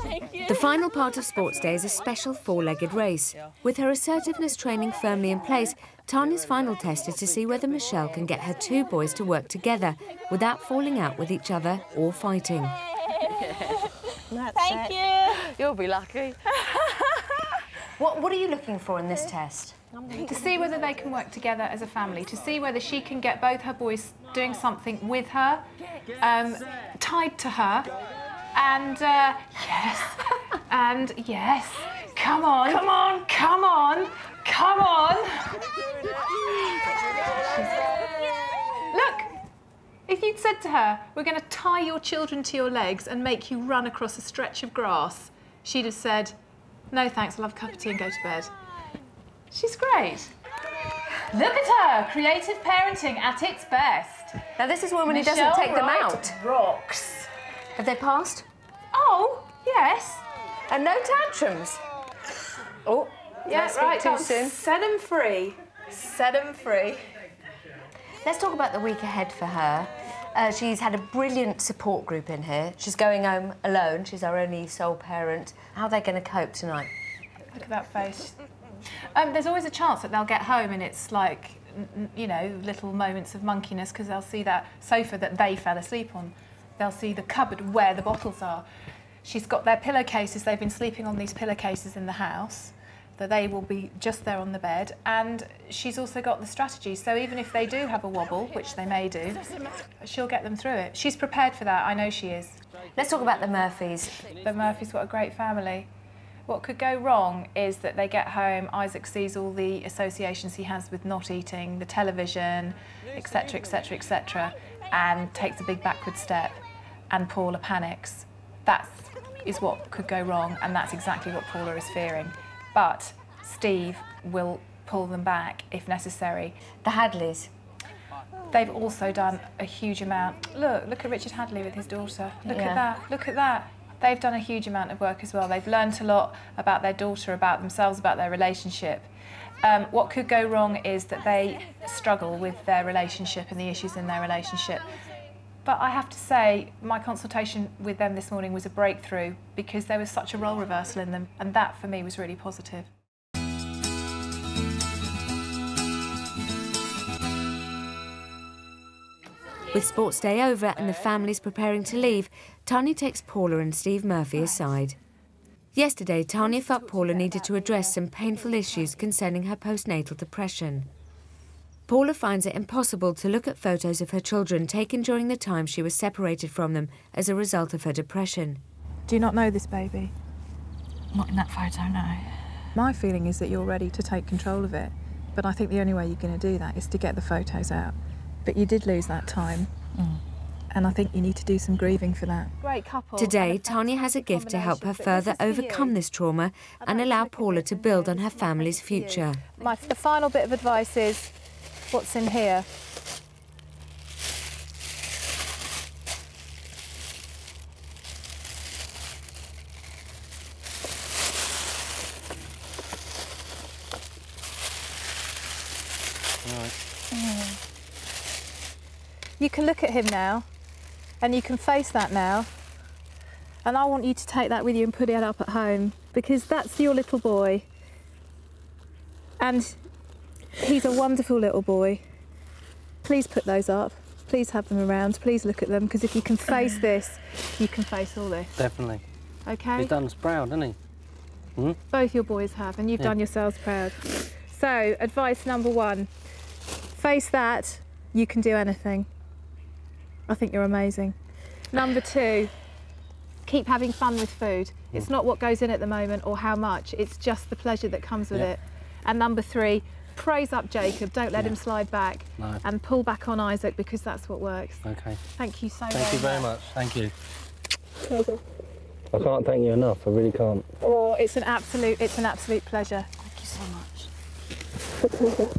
The final part of Sports Day is a special four-legged race. With her assertiveness training firmly in place, Tanya's final test is to see whether Michelle can get her two boys to work together without falling out with each other or fighting. Thank you. You'll be lucky. What are you looking for in this test? To see whether they can work together as a family, to see whether she can get both her boys doing something with her, tied to her, and yes, and yes. Come on, come on, come on, come on. Look, if you'd said to her, we're going to tie your children to your legs and make you run across a stretch of grass, she'd have said, no thanks, I'll have a cup of tea and go to bed. She's great. Look at her, creative parenting at its best. Now this is one when he doesn't take them out. Rocks. Have they passed? Oh, yes. And no tantrums? Oh, yeah, right, too soon. Set them free. Set them free. Let's talk about the week ahead for her. She's had a brilliant support group in here. She's going home alone. She's our only sole parent. How are they going to cope tonight? Look at that face. There's always a chance that they'll get home and it's like, you know, little moments of monkiness because they'll see that sofa that they fell asleep on. They'll see the cupboard where the bottles are. She's got their pillowcases. They've been sleeping on these pillowcases in the house. That they will be just there on the bed, and she's also got the strategy, so even if they do have a wobble, which they may do, she'll get them through it. She's prepared for that, I know she is. Let's talk about the Murphys. The Murphys, what a great family. What could go wrong is that they get home, Isaac sees all the associations he has with not eating, the television, etc, etc, etc, and takes a big backward step, and Paula panics. That is what could go wrong, and that's exactly what Paula is fearing. But Steve will pull them back if necessary. The Hadleys. They've also done a huge amount. Look at Richard Hadley with his daughter. Look at that, look at that. They've done a huge amount of work as well. They've learnt a lot about their daughter, about themselves, about their relationship. What could go wrong is that they struggle with their relationship and the issues in their relationship. But I have to say, my consultation with them this morning was a breakthrough because there was such a role reversal in them, and that for me was really positive. With Sports Day over and the families preparing to leave, Tanya takes Paula and Steve Murphy aside. Yesterday, Tanya felt Paula needed to address some painful issues concerning her postnatal depression. Paula finds it impossible to look at photos of her children taken during the time she was separated from them as a result of her depression. Do you not know this baby? Not in that photo, no. My feeling is that you're ready to take control of it, but I think the only way you're going to do that is to get the photos out. But you did lose that time, and I think you need to do some grieving for that. Great couple. Today, Tanya has a gift to help her further overcome this trauma and allow Paula to build on her family's future. The final bit of advice is, what's in here? You can look at him now, and you can face that now, and I want you to take that with you and put it up at home, because that's your little boy, and he's a wonderful little boy. Please put those up, please have them around, please look at them, because if you can face this, you can face all this. Definitely. Okay? He's done us proud, hasn't he? Both your boys have, and you've done yourselves proud. So, advice number one, face that, you can do anything. I think you're amazing. Number two, keep having fun with food. It's not what goes in at the moment or how much, it's just the pleasure that comes with it. And number three, praise up Jacob, don't let him slide back. No. And pull back on Isaac, because that's what works. Okay. Thank you so much. Thank you very much. Thank you. I can't thank you enough, I really can't. Oh, it's an absolute pleasure. Thank you so much.